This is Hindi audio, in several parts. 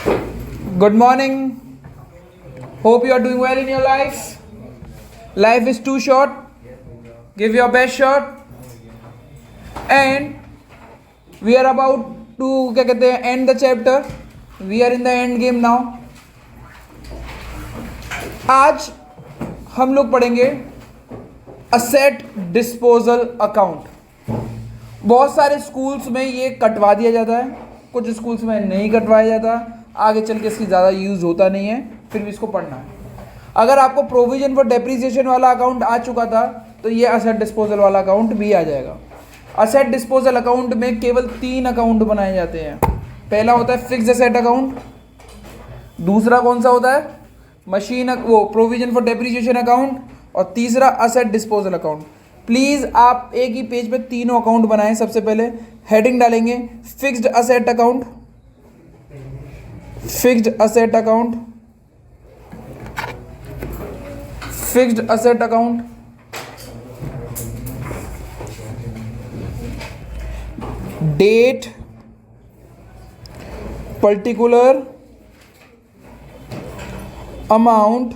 Good morning. Hope you are doing well in your life. Life is too short. Give your best shot. And we are about to क्या कहते हैं end the chapter. We are in the end game now. आज हम लोग पढ़ेंगे असेट डिस्पोजल अकाउंट. बहुत सारे स्कूल्स में ये कटवा दिया जाता है, कुछ स्कूल्स में नहीं कटवाया जाता. आगे चल के इसकी ज़्यादा यूज़ होता नहीं है, फिर भी इसको पढ़ना है. अगर आपको प्रोविजन फॉर डेप्रिसिएशन वाला अकाउंट आ चुका था तो ये असेट डिस्पोजल वाला अकाउंट भी आ जाएगा. असेट डिस्पोजल अकाउंट में केवल 3 अकाउंट बनाए जाते हैं. पहला होता है फिक्स्ड असेट अकाउंट, दूसरा कौन सा होता है मशीन वो प्रोविजन फॉर डेप्रिसिएशन अकाउंट, और तीसरा असेट डिस्पोजल अकाउंट. प्लीज़ आप एक ही पेज पे तीनों अकाउंट बनाएं. सबसे पहले हेडिंग डालेंगे fixed asset account, fixed asset account, fixed asset account. Date particular amount,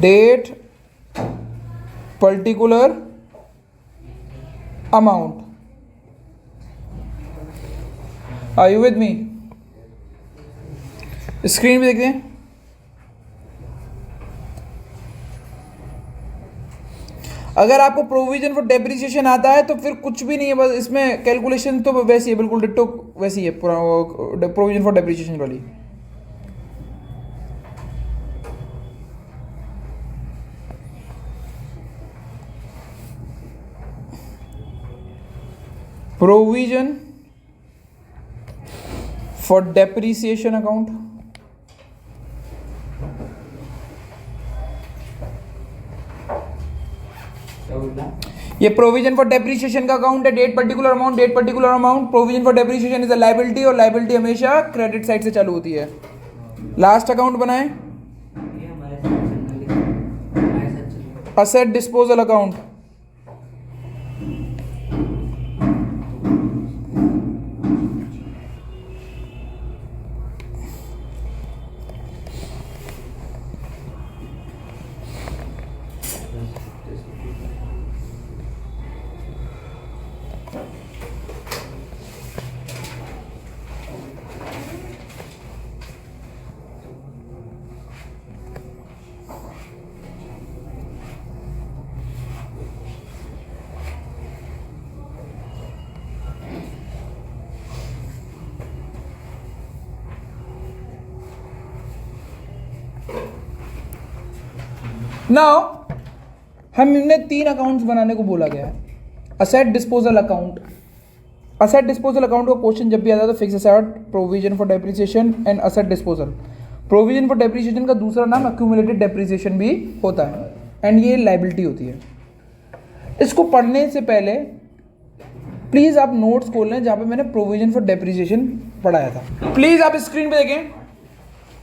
date particular amount. Are you with me? Screen पे देखते हैं. अगर आपको प्रोविजन फॉर डेप्रिसिएशन आता है तो फिर कुछ भी नहीं है, बस इसमें कैलकुलेशन तो वैसी है, बिल्कुल डिट्टो वैसी है प्रोविजन फॉर डेप्रिसिएशन वाली. प्रोविजन फॉर डेप्रिसिएशन अकाउंट, ये प्रोविजन फॉर डेप्रिसिएशन का अकाउंट है. Date particular amount, date particular amount. Provision for depreciation is a liability, और लायबिलिटी हमेशा क्रेडिट साइड से चालू होती है. लास्ट अकाउंट बनाएं असेट डिस्पोजल अकाउंट. नाउ हमने 3 अकाउंट्स बनाने को बोला गया है. Asset disposal account. Asset disposal account का क्वेश्चन जब भी आता है तो fix asset, provision for depreciation and asset disposal. Provision for depreciation का दूसरा नाम अक्यूमुलेटेड डेप्रिसिएशन भी होता है, एंड ये लायबिलिटी होती है. इसको पढ़ने से पहले प्लीज़ आप नोट्स खोल लें जहाँ पे मैंने प्रोविजन फॉर डेप्रिसिएशन पढ़ाया था. प्लीज़ आप स्क्रीन पे देखें.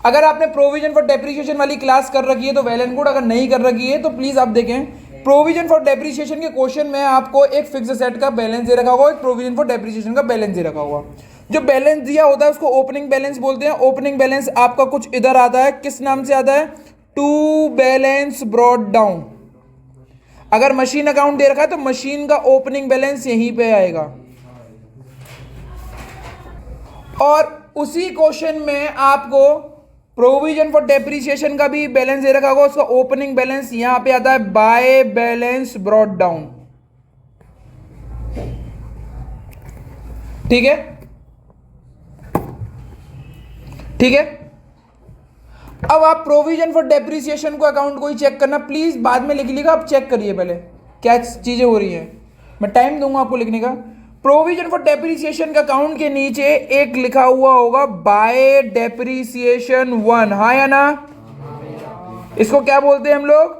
अगर आपने प्रोविजन फॉर डेप्रिसिएशन वाली क्लास कर रखी है तो वेल एंड गुड, अगर नहीं कर रखी है तो प्लीज़ आप देखें. प्रोविजन फॉर डेप्रिसिएशन के क्वेश्चन में आपको एक फिक्स असेट का बैलेंस दे रखा होगा, एक प्रोविजन फॉर डेप्रिसिएशन का बैलेंस दे रखा होगा. जो बैलेंस दिया होता है उसको ओपनिंग बैलेंस बोलते हैं. ओपनिंग बैलेंस आपका कुछ इधर आता है, किस नाम से आता है? To balance brought down. अगर मशीन अकाउंट दे रखा है तो मशीन का ओपनिंग बैलेंस यहीं पे आएगा, और उसी क्वेश्चन में आपको प्रोविजन फॉर डेप्रिसिएशन का भी बैलेंस दे रखा होगा. उसका ओपनिंग बैलेंस यहां पे आता है बाय बैलेंस ब्रॉट डाउन. ठीक है, ठीक है. अब आप प्रोविजन फॉर डेप्रिसिएशन को अकाउंट को ही चेक करना. प्लीज बाद में लिख लीजिएगा, आप चेक करिए पहले क्या चीजें हो रही हैं. मैं टाइम दूंगा आपको लिखने का. प्रोविजन फॉर डेप्रिसिएशन का अकाउंट के नीचे एक लिखा हुआ होगा बाय डेप्रिसिएशन 1. हाँ या ना? इसको क्या बोलते हैं हम लोग?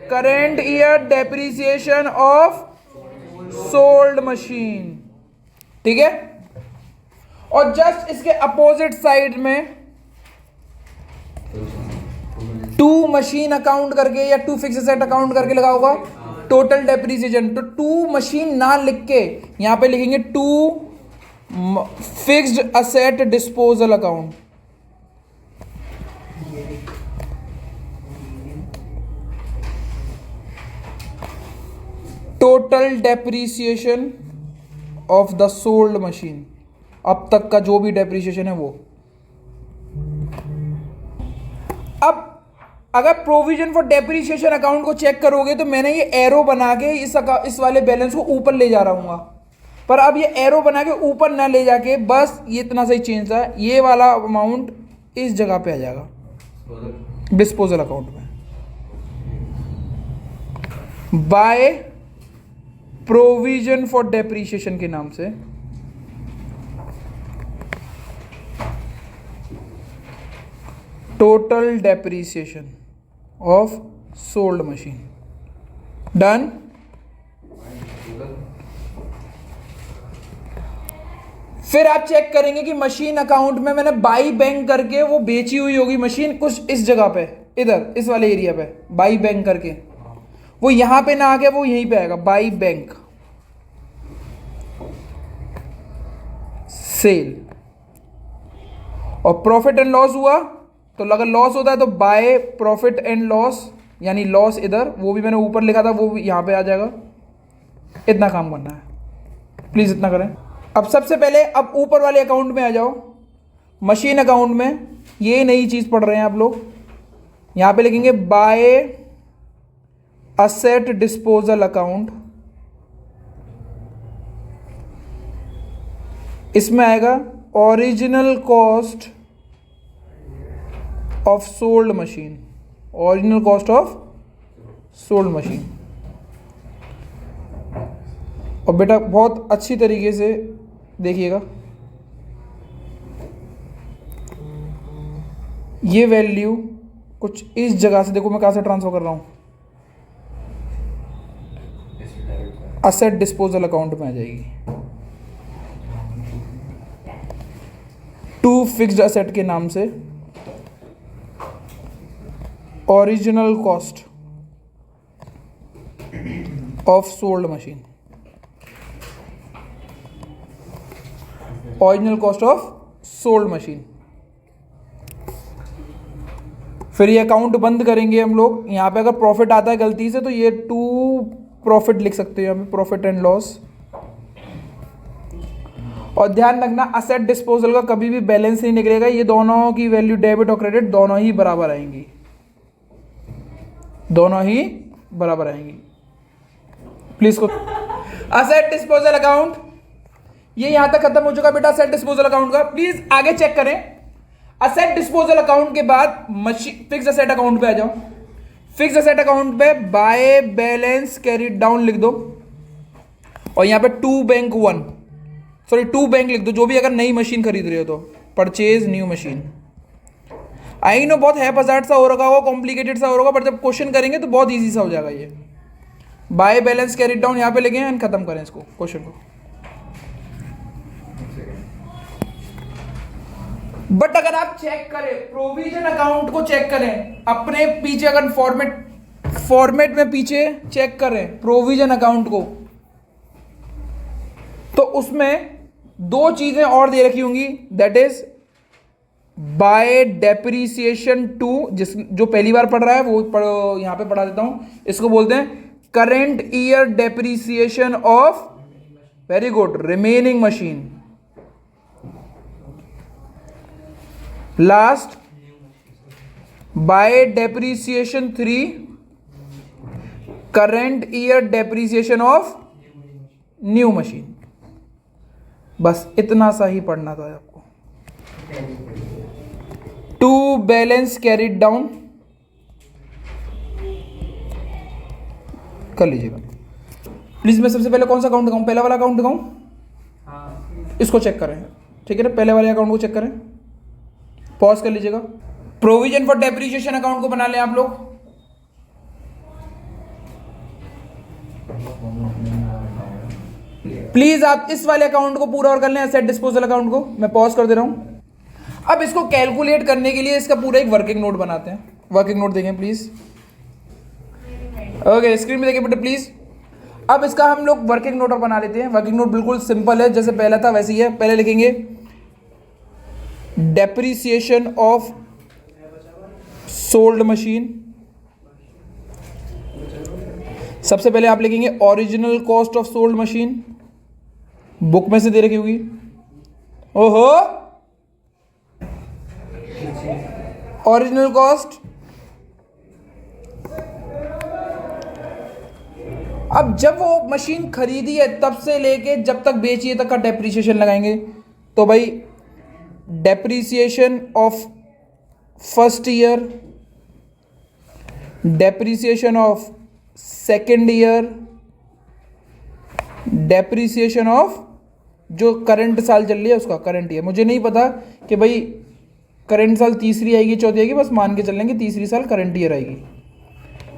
Current year depreciation of sold machine. ठीक है. और जस्ट इसके अपोजिट साइड में टू मशीन अकाउंट करके या टू फिक्स एसेट अकाउंट करके लगा होगा टोटल डेप्रिसिएशन. तो टू मशीन ना लिख के यहां पे लिखेंगे to fixed asset disposal account, total depreciation of the sold machine, अब तक का जो भी डेप्रीसिएशन है वो। अब अगर प्रोविजन फॉर डेप्रीसिएशन अकाउंट को चेक करोगे तो मैंने ये एरो बना के इस वाले बैलेंस को ऊपर ले जा रहा हूँ, पर अब ये एरो बना के ऊपर ना ले जाके बस ये इतना सही चेंज था, ये वाला अमाउंट इस जगह पे आ जाएगा डिस्पोजल अकाउंट में बाय प्रोविजन फॉर डेप्रीसिएशन के नाम से। Total depreciation of sold machine, done. फिर आप चेक करेंगे कि मशीन अकाउंट में मैंने बाई बैंक करके वो बेची हुई होगी मशीन कुछ इस जगह पे, इधर इस वाले एरिया पे बाई बैंक करके, वो यहां पे ना आके वो यहीं पे आएगा बाई बैंक सेल। और प्रॉफिट एंड लॉस हुआ तो अगर लॉस होता है तो बाय प्रॉफिट एंड लॉस, यानी लॉस इधर, वो भी मैंने ऊपर लिखा था वो भी यहां पे आ जाएगा। इतना काम करना है, प्लीज इतना करें। अब सबसे पहले अब ऊपर वाले अकाउंट में आ जाओ, मशीन अकाउंट में ये नई चीज पढ़ रहे हैं आप लोग। यहां पे लिखेंगे बाय असेट डिस्पोजल अकाउंट, इसमें आएगा original cost of sold machine, original cost of sold machine. और बेटा बहुत अच्छी तरीके से देखिएगा, ये वैल्यू कुछ इस जगह से, देखो मैं कहां से ट्रांसफर कर रहा हूं, असेट डिस्पोजल अकाउंट में आ जाएगी टू फिक्स्ड असेट के नाम से। Original cost of sold machine, original cost of sold machine. फिर ये अकाउंट बंद करेंगे हम लोग। यहां पे अगर प्रॉफिट आता है गलती से तो ये टू प्रॉफिट लिख सकते हैं यहां पे, प्रॉफिट एंड लॉस। और ध्यान रखना असेट डिस्पोजल का कभी भी बैलेंस नहीं निकलेगा, ये दोनों की वैल्यू डेबिट और क्रेडिट दोनों ही बराबर आएंगी, दोनों ही बराबर आएंगी। प्लीज को असेट डिस्पोजल अकाउंट ये यहां तक खत्म हो चुका बेटा असेट डिस्पोजल अकाउंट का। प्लीज आगे चेक करें, असेट डिस्पोजल अकाउंट के बाद मशीन फिक्स असेट अकाउंट पे आ जाओ। फिक्स असेट अकाउंट पे बाय बैलेंस कैरीड डाउन लिख दो और यहां पे टू बैंक लिख दो, जो भी अगर नई मशीन खरीद रहे हो तो purchase new machine. I know बहुत हैपहज़ार्ड सा हो रखा होगा, कॉम्प्लिकेटेड सा हो रहा होगा, पर जब क्वेश्चन करेंगे तो बहुत इजी सा हो जाएगा ये। बाय बैलेंस कैरीड डाउन यहां पे लिखें एंड खत्म करें इसको क्वेश्चन को। बट अगर आप चेक करें प्रोविजन अकाउंट को, चेक करें अपने पीछे, अगर फॉर्मेट में पीछे चेक करें प्रोविजन अकाउंट को, तो उसमें दो चीजें और दे रखी होंगी, that is by depreciation two, जो पहली बार पढ़ रहा है वो यहां पे पढ़ा देता हूं, इसको बोलते हैं current year depreciation of, very good, remaining machine. Last by depreciation 3 current year depreciation of new machine. बस इतना सा ही पढ़ना था आपको। टू बैलेंस कैरीड डाउन कर लीजिएगा प्लीज। मैं सबसे पहले कौन सा अकाउंट दिखाऊं, पहला वाला अकाउंट दिखाऊं? इसको चेक करें, ठीक है ना, पहले वाले अकाउंट को चेक करें, पॉज कर लीजिएगा। प्रोविजन फॉर डेप्रीसिएशन अकाउंट को बना लें आप लोग। प्लीज आप इस वाले अकाउंट को पूरा और कर लें, एसेट डिस्पोजल अकाउंट को। मैं पॉज कर दे रहा हूं। अब इसको कैलकुलेट करने के लिए इसका पूरा एक वर्किंग नोट बनाते हैं। वर्किंग नोट देखें प्लीज। ओके, स्क्रीन पे देखें बेटा प्लीज। अब इसका हम लोग वर्किंग नोट बना लेते हैं। वर्किंग नोट बिल्कुल सिंपल है, जैसे पहला था वैसे ही है। पहले लिखेंगे डेप्रिसिएशन ऑफ सोल्ड मशीन। सबसे पहले आप लिखेंगे original cost of sold machine, book में से दे रखी होगी। ओहो, ओरिजिनल कॉस्ट। अब जब वो मशीन खरीदी है तब से लेके जब तक बेची है तक का डेप्रिसिएशन लगाएंगे। तो भाई depreciation of first year, depreciation of second year, depreciation of जो करंट साल चल रही है उसका करंट ईयर। मुझे नहीं पता कि भाई करंट साल तीसरी आएगी चौथी आएगी, बस मान के चलेंगे तीसरी साल करंट ईयर आएगी।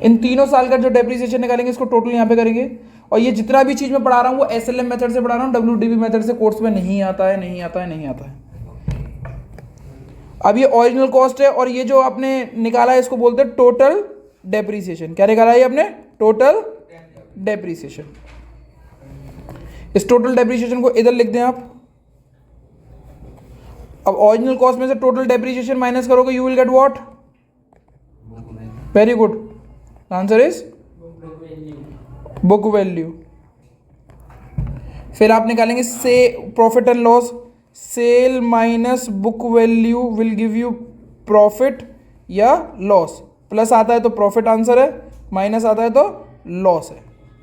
इन तीनों साल का जो डेप्रिसिएशन निकालेंगे इसको टोटल यहाँ पे करेंगे। और ये जितना भी चीज़ मैं पढ़ा रहा हूँ वो एसएलएम मेथड से पढ़ा रहा हूँ, डब्ल्यूडीबी मेथड से कोर्स में नहीं आता है, नहीं आता है, नहीं आता है। अब ये ओरिजिनल कॉस्ट है और ये जो आपने निकाला है इसको बोलते हैं टोटल डेप्रिसिएशन। क्या निकाला है आपने? Total depreciation. इस टोटल डेप्रिसिएशन को इधर लिख दें आप। अब ओरिजिनल कॉस्ट में से टोटल डेप्रिसिएशन माइनस करोगे, you will get what? Very good, answer is book value. फिर आप निकालेंगे से profit and loss. Sale minus book value will give you profit या लॉस। प्लस आता है तो प्रॉफिट आंसर है, माइनस आता है तो लॉस है।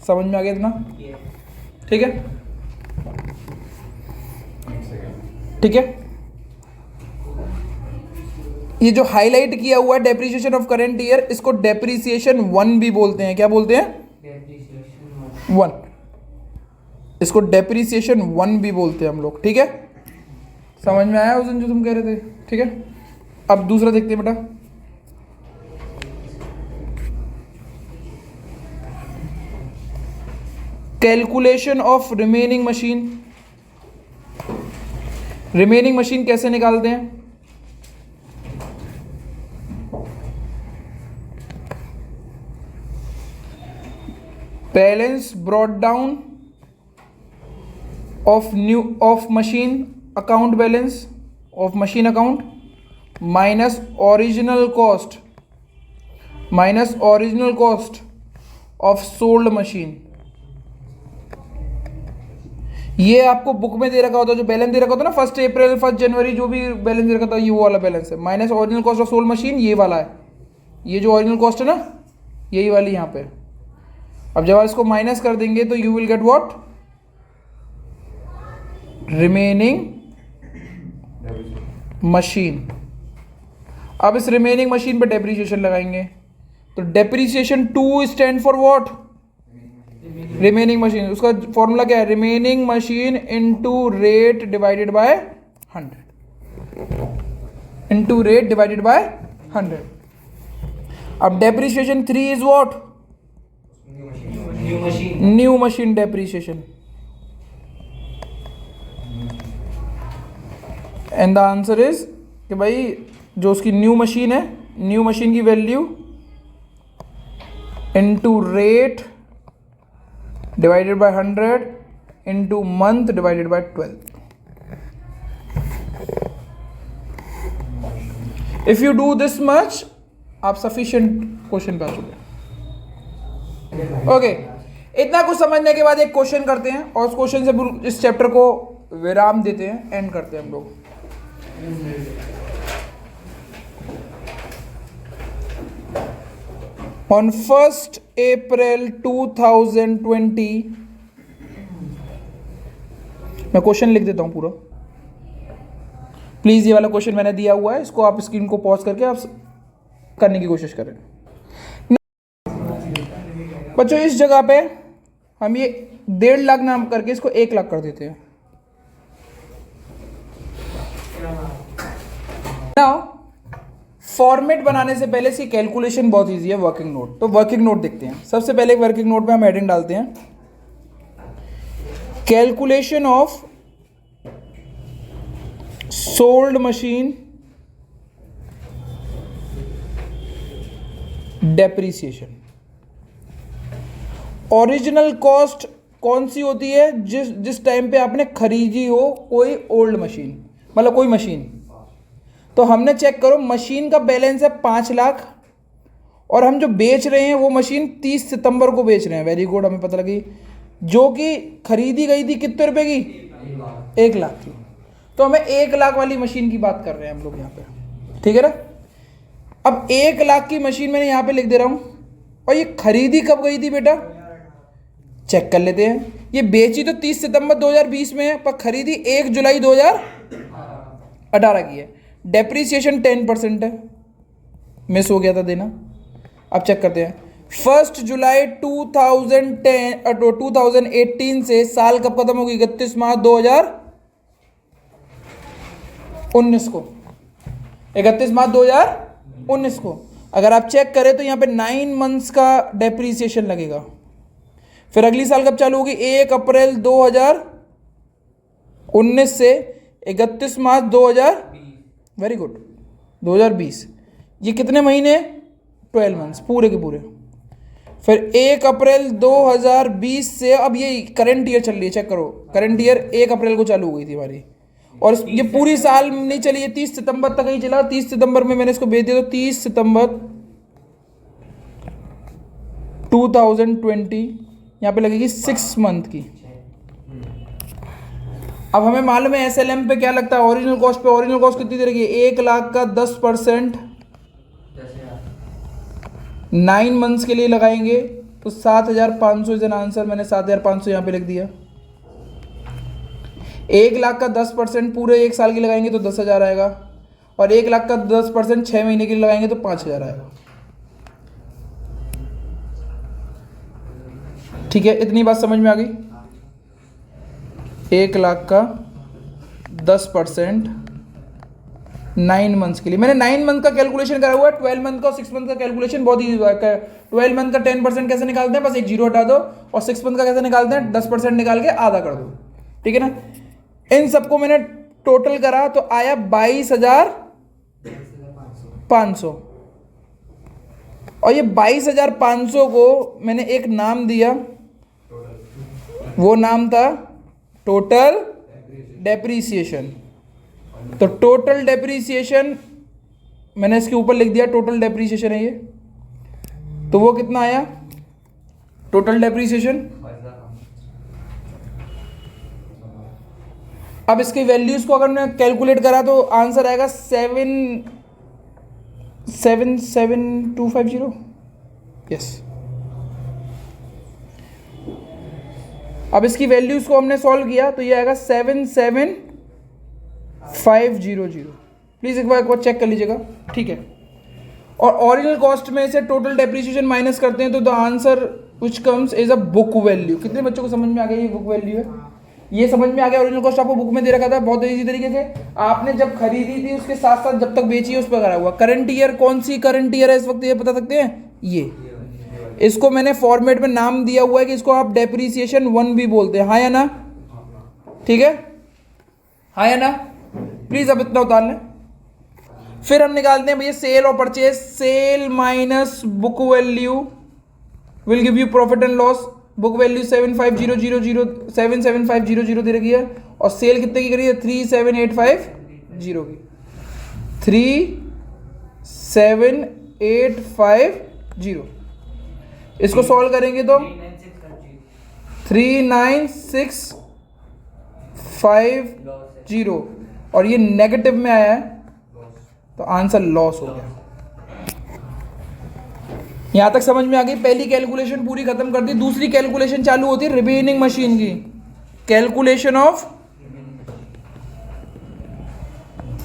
समझ में आ गया इतना? ठीक है, ठीक है। ये जो हाईलाइट किया हुआ है डेप्रिसिएशन ऑफ करंट ईयर, इसको डेप्रिसिएशन 1 भी बोलते हैं। क्या बोलते हैं? डेप्रिसिएशन 1। इसको डेप्रिसिएशन 1 भी बोलते हैं हम लोग। ठीक है, समझ में आया उस दिन जो तुम कह रहे थे? ठीक है, अब दूसरा देखते हैं बेटा। Calculation of remaining machine. Remaining machine कैसे निकालते हैं? Balance brought down of machine account, balance of machine account minus original cost of sold machine. ये आपको बुक में दे रखा होता है, जो बैलेंस दे रखा होता है ना, 1 अप्रैल 1 जनवरी जो भी बैलेंस दे रखा था ये वो वाला बैलेंस है। Minus original cost of sold machine ये वाला है। ये जो ओरिजिनल कॉस्ट है ना यही वाली यहाँ पे। अब जब आप इसको माइनस कर देंगे तो you will get what? Remaining machine. अब इस रिमेनिंग मशीन पे डेप्रिसिएशन लगाएंगे तो depreciation 2 stand for what? Remaining machine. उसका फॉर्मूला क्या है? Remaining machine into rate divided by 100, into rate divided by 100। अब depreciation 3 is what? New machine depreciation. And the answer is कि भाई जो उसकी न्यू मशीन है, न्यू मशीन की value into rate divided by 100 into month divided by 12। If you do this much आप सफिशिएंट क्वेश्चन पे आ चुके। ओके, इतना कुछ समझने के बाद एक क्वेश्चन करते हैं और उस क्वेश्चन से इस चैप्टर को विराम देते हैं, एंड करते हैं हम लोग। On 1st April 2020, मैं क्वेश्चन लिख देता हूं पूरा। प्लीज ये वाला क्वेश्चन मैंने दिया हुआ है, इसको आप स्क्रीन को पॉज करके आप करने की कोशिश करें। बच्चों इस जगह पे हम ये 1.5 लाख नाम करके इसको 1 लाख कर देते हैं। नाउ फॉर्मेट बनाने से पहले इसकी कैलकुलेशन बहुत इजी है, वर्किंग नोट। तो वर्किंग नोट देखते हैं। सबसे पहले वर्किंग नोट पे हम हेडिंग डालते हैं calculation of sold machine depreciation. Original cost कौन सी होती है? जिस टाइम पे आपने खरीदी हो कोई ओल्ड मशीन, मतलब कोई मशीन। तो हमने चेक करो, मशीन का बैलेंस है 5 लाख और हम जो बेच रहे हैं वो मशीन 30 सितंबर को बेच रहे हैं। वेरी गुड, हमें पता लगी। जो कि खरीदी गई थी कितने रुपए की? 1 लाख की। तो हमें 1 लाख वाली मशीन की बात कर रहे हैं हम लोग यहाँ पे, ठीक है ना। अब 1 लाख की मशीन मैंने यहाँ पे लिख दे रहा हूँ, और ये खरीदी कब गई थी बेटा? चेक कर लेते हैं। ये बेची तो 30 सितंबर 2020 में है, पर खरीदी 1 जुलाई 2018 की है। डेप्रीसिएशन 10% है, मिस हो गया था देना। अब चेक करते हैं। 1 जुलाई 2018 से साल कब खत्म होगी? 31 मार्च 2019 को, 31 मार्च 2019 को। अगर आप चेक करें तो यहाँ पे 9 मंथ्स का डेप्रीसिएशन लगेगा। फिर अगली साल कब चालू होगी? 1 अप्रैल 2019 से 31 मार्च 2000, वेरी गुड, 2020। ये कितने महीने? 12 मंथ्स पूरे के पूरे। फिर 1 अप्रैल 2020 से, अब ये करंट ईयर चल रही है, चेक करो। करंट ईयर 1 अप्रैल को चालू हो गई थी हमारी, और ये पूरी साल नहीं चली, ये 30 सितंबर तक ही चला। 30 सितंबर में मैंने इसको भेज दिया, तो 30 सितंबर 2020 यहाँ पे लगेगी 6 मंथ की। अब हमें मालूम है SLM पे क्या लगता है, ओरिजिनल कॉस्ट पे। ओरिजिनल कॉस्ट कितनी दे रही है? 1 लाख का 10% 9 मंथ्स के लिए लगाएंगे तो 7,500 इज एन आंसर। मैंने 7,500 यहाँ पे लिख दिया। 1 लाख का 10% पूरे 1 साल की लगाएंगे तो 10,000 आएगा, और 1 लाख का 10% 6 महीने के लिए लगाएंगे तो 5,000 आएगा। ठीक है, इतनी बात समझ में आ गई। 1 लाख का 10% 9 मंथ्स के लिए। मैंने 9 मंथ का कैलकुलेशन करा हुआ है, 12 मंथ का और 6 मंथ का कैलकुलेशन बहुत ईजी है। 12 मंथ का 10% कैसे निकालते हैं? बस एक जीरो हटा दो। और 6 मंथ का कैसे निकालते हैं? 10% निकाल के आधा कर दो, ठीक है ना। इन सबको मैंने टोटल करा तो आया 22,500, और ये 22,500 को मैंने एक नाम दिया, वो नाम था टोटल डेप्रीसिएशन। तो टोटल डेप्रीसिएशन मैंने इसके ऊपर लिख दिया, टोटल डेप्रीसिएशन है ये। तो वो कितना आया टोटल डेप्रीसिएशन? अब इसकी वैल्यूज को अगर मैं कैलकुलेट करा तो आंसर आएगा 77250। यस। अब इसकी वैल्यूज को हमने सॉल्व किया तो ये आएगा 77500। प्लीज एक बार चेक कर लीजिएगा, ठीक है। और ओरिजिनल कॉस्ट में से टोटल डेप्रीसिएशन माइनस करते हैं तो the answer which comes is a book value. कितने बच्चों को समझ में आ गया ये बुक वैल्यू है? ये समझ में आ गया। ओरिजिनल कॉस्ट आपको बुक में दे रखा था बहुत इजी तरीके से। आपने जब खरीदी थी उसके साथ साथ जब तक बेची है उस पर करा हुआ। करंट ईयर कौन सी करंट ईयर है इस वक्त, ये बता सकते हैं? ये इसको मैंने फॉर्मेट में नाम दिया हुआ है कि इसको आप डेप्रीसिएशन 1 भी बोलते हैं। हाँ या ना? ठीक है, हाँ या ना? प्लीज अब इतना उतार लें। फिर हम निकालते हैं भैया सेल और purchase. Sale minus book value will give you profit and loss. Book value 77500 दे रखी है, और सेल कितने की करी है? 37850 की। 37850। इसको सॉल्व करेंगे तो 39650, और ये नेगेटिव में आया है तो आंसर लॉस हो गया। यहां तक समझ में आ गई? पहली कैलकुलेशन पूरी खत्म कर दी। दूसरी कैलकुलेशन चालू होती है रिमेनिंग मशीन की। Calculation of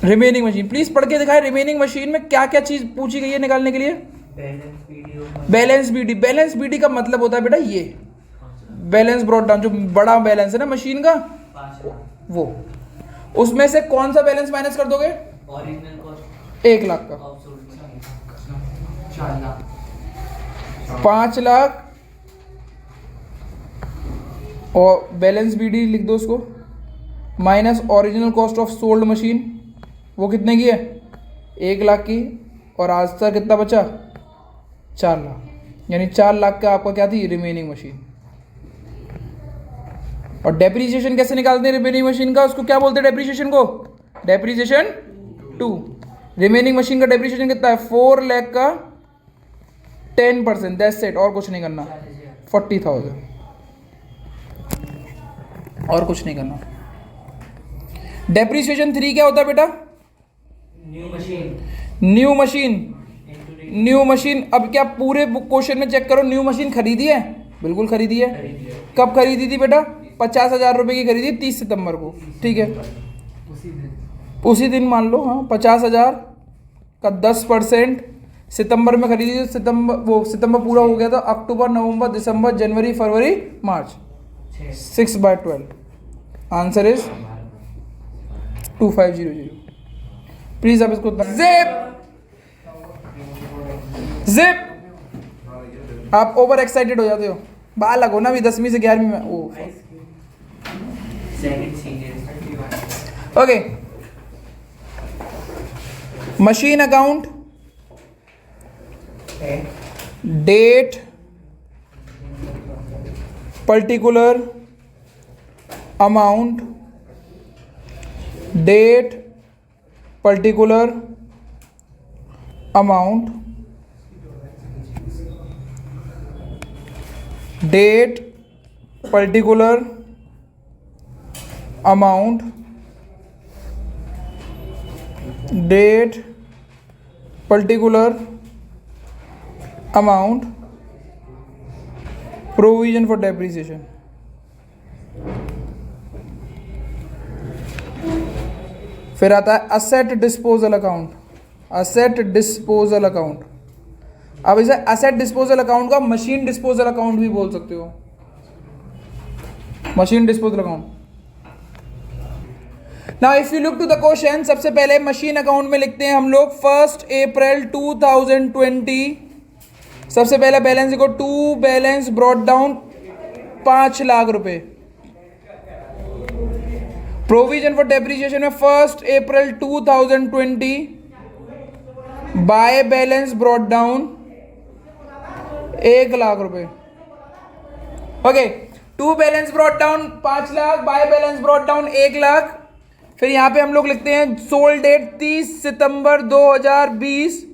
remaining machine. Please पढ़ के दिखाएं रिमेनिंग मशीन में क्या क्या चीज पूछी गई है निकालने के लिए। Balance BD. बैलेंस बीडी का मतलब होता है बेटा ये बैलेंस ब्रॉट डाउन, जो बड़ा बैलेंस है ना मशीन का, वो उसमें से कौन सा बैलेंस माइनस कर दोगे? ओरिजिनल कॉस्ट 1 लाख का। 5 लाख और बैलेंस बीडी लिख दो उसको, minus original cost of sold machine, वो कितने की है? 1 लाख की। और आज तक कितना बचा? 4 लाख। यानी 4 लाख का आपका क्या थी? Remaining machine. और डेप्रीसिएशन कैसे निकालते हैं रिमेनिंग मशीन का, उसको क्या बोलते हैं डेप्रीसिएशन को, डेप्रीसिएशन 2। रिमेनिंग मशीन का डेप्रीसिएशन कितना है 4 लाख का 10%, दैट्स इट, और कुछ नहीं करना, 40,000, और कुछ नहीं करना। डेप्रीसिएशन 3 क्या होता है बेटा, new machine new machine, new machine. अब क्या पूरे क्वेश्चन में चेक करो, न्यू मशीन खरीदी है, बिल्कुल खरीदी है। कब खरीदी थी बेटा, 50,000 रुपये की खरीदी 30 सितंबर को, ठीक है, उसी दिन मान लो, हाँ 50,000 का 10% सितंबर में खरीदी थी, सितंबर पूरा हो गया था, अक्टूबर नवंबर दिसंबर जनवरी फरवरी मार्च, 6/12, आंसर इज 2500। प्लीज आप इसको जिप आप ओवर एक्साइटेड हो जाते हो, बालक हो ना अभी 10वीं से 11वीं में, oh okay. Machine account, date, particular amount, date, particular amount, date, particular amount, date, particular amount, provision for depreciation. फिर आता है asset disposal account, asset disposal account. अब इसे असेट डिस्पोजल अकाउंट का मशीन डिस्पोजल अकाउंट भी बोल सकते हो, machine disposal account. Now if you look to the question, सबसे पहले मशीन अकाउंट में लिखते हैं हम लोग 1 अप्रैल 2020, सबसे पहला बैलेंस देखो, to balance brought down 5 lakh रुपए। प्रोविजन फॉर डेप्रिसिएशन में 1 April 2020 by balance brought down 1 lakh रुपए। Okay, to balance brought down 5 lakh, by balance brought down 1 lakh. फिर यहां पे हम लोग लिखते हैं सोल्ड डेट 30 सितंबर 2020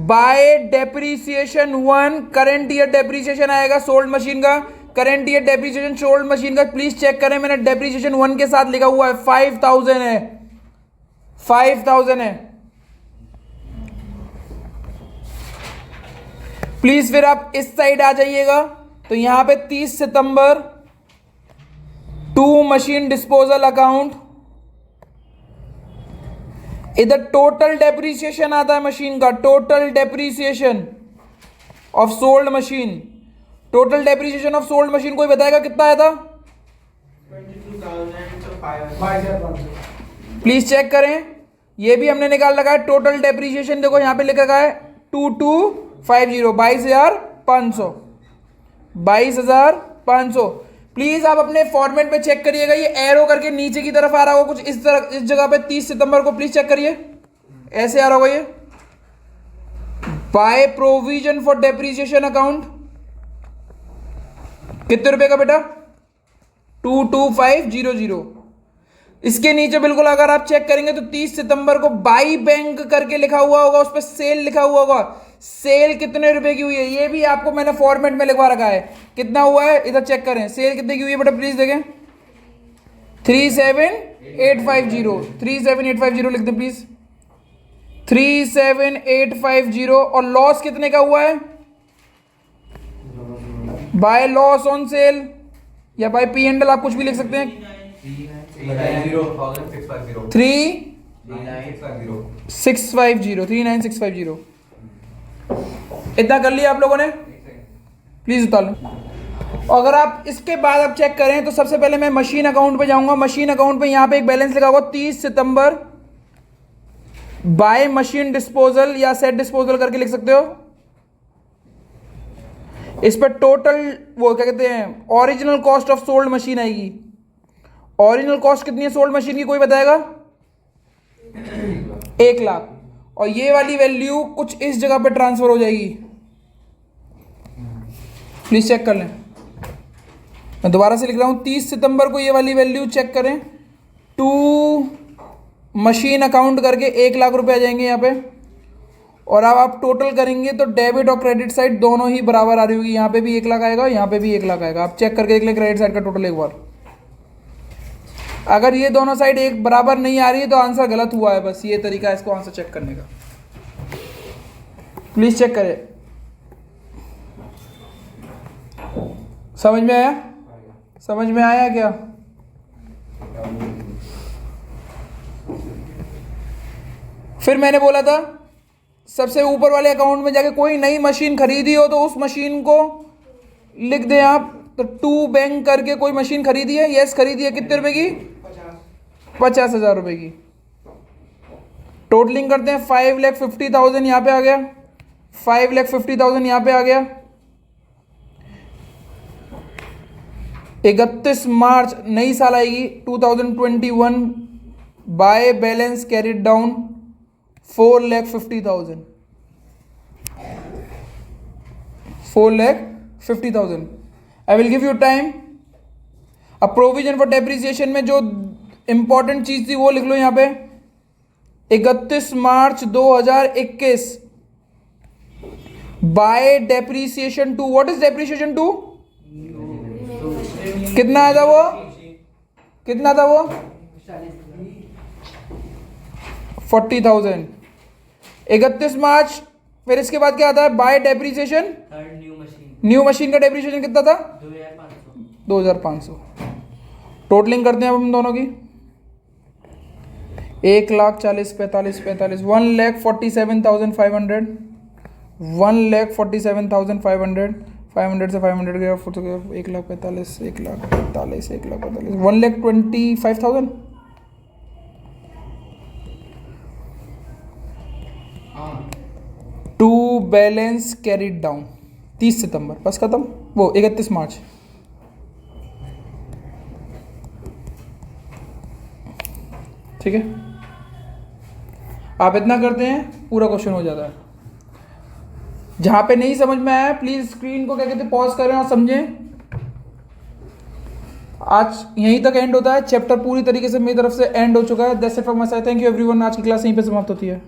by depreciation 1, current year depreciation आएगा सोल्ड मशीन का, current year depreciation sold machine का प्लीज चेक करें, मैंने डेप्रीसिएशन 1 के साथ लिखा हुआ है 5,000 है, 5,000 है प्लीज। फिर आप इस साइड आ जाइएगा, तो यहां पे 30 सितंबर टू मशीन डिस्पोजल अकाउंट, इधर टोटल डेप्रीसिएशन आता है मशीन का, total depreciation of sold machine, total depreciation of sold machine कोई बताएगा कितना आया था, 22,500। प्लीज चेक करें, ये भी हमने निकाल लगा है टोटल डेप्रीसिएशन, देखो यहां पे लिखा गया है 2250, 22,500, 22,500। प्लीज आप अपने फॉर्मेट में चेक करिएगा, ये एरो करके नीचे की तरफ आ रहा होगा कुछ इस तरह, इस जगह पे 30 सितंबर को प्लीज चेक करिए, ऐसे आ रहा होगा ये by provision for depreciation account, कितने रुपए का बेटा 22,500। इसके नीचे बिल्कुल अगर आप चेक करेंगे तो 30 सितंबर को बाई बैंक करके लिखा हुआ होगा, उस पर सेल लिखा हुआ होगा, सेल कितने रुपए की हुई है ये भी आपको मैंने फॉर्मेट में लिखवा रखा है, कितना हुआ है इधर चेक करें, सेल कितने की हुई है बेटा प्लीज देखें, 37,850, 37,850 लिख दें प्लीज, 37,850। और लॉस कितने का हुआ है, बाय लॉस ऑन सेल या बाय पी एंड एल, आप कुछ भी लिख सकते हैं, 39,650, इतना कर लिया आप लोगों ने, प्लीज उतार लें। अगर आप इसके बाद आप चेक करें तो सबसे पहले मैं मशीन अकाउंट पे जाऊंगा, मशीन अकाउंट पे यहां पे एक बैलेंस लिखा होगा 30 सितंबर बाय मशीन डिस्पोजल या सेट डिस्पोजल करके लिख सकते हो। इस पर टोटल वो क्या कहते हैं original cost of sold machine आएगी, ओरिजिनल कॉस्ट कितनी है सोल्ड मशीन की कोई बताएगा, 1 लाख, और ये वाली वैल्यू कुछ इस जगह पे ट्रांसफर हो जाएगी, प्लीज चेक कर लें, मैं दोबारा से लिख रहा हूँ, 30 सितंबर को ये वाली वैल्यू चेक करें, टू मशीन अकाउंट करके 1 लाख रुपए आ जाएंगे यहाँ पे। और अब आप टोटल करेंगे तो डेबिट और क्रेडिट साइड दोनों ही बराबर आ रही होगी, यहाँ पे भी 1 लाख आएगा, यहाँ पे भी 1 लाख आएगा। आप चेक करके देख लें क्रेडिट साइड का टोटल एक बार। अगर ये दोनों साइड एक बराबर नहीं आ रही है तो आंसर गलत हुआ है। बस ये तरीका है इसको आंसर चेक करने का, प्लीज चेक करें। समझ में आया? समझ में आया क्या? फिर मैंने बोला था सबसे ऊपर वाले अकाउंट में जाके कोई नई मशीन खरीदी हो तो उस मशीन को लिख दें आप। तो टू बैंक करके कोई मशीन खरीदी है, यस खरीदी है, कितने रुपए की? 50,000 रुपए की। टोटलिंग करते हैं, 5,50,000 यहाँ पे आ गया, 5,50,000 यहाँ पे आ गया। 31 मार्च नई साल आएगी 2021, by balance carried down 4,50,000, 4,50,000। I will give you time. अब प्रोविजन फॉर डेप्रिसिएशन में जो इंपॉर्टेंट चीज थी वो लिख लो यहां पे, 31 March 2021 by depreciation two, what is depreciation two? कितना आया था वो? कितना था वो? 40,000। 31 मार्च, फिर इसके बाद क्या आता है? बाय डेप्रिसिएशन न्यू मशीन का डेप्रिसिएशन कितना था? 2,500। टोटलिंग करते हैं अब हम दोनों की, 1,40,45 45 1,47,500, 1,47,500, 500 से 500 गया, 1,45,000, 1,25,000। टू बैलेंस कैरिड डाउन 30 सितंबर, बस खत्म। वो 31 मार्च। ठीक है, आप इतना करते हैं पूरा क्वेश्चन हो जाता है। जहां पे नहीं समझ में आया प्लीज स्क्रीन को क्या कहते हैं पॉज करें और समझें। आज यहीं तक एंड होता है, चैप्टर पूरी तरीके से मेरी तरफ से एंड हो चुका है। That's it from my side, thank you everyone. आज की क्लास यहीं पे समाप्त होती है।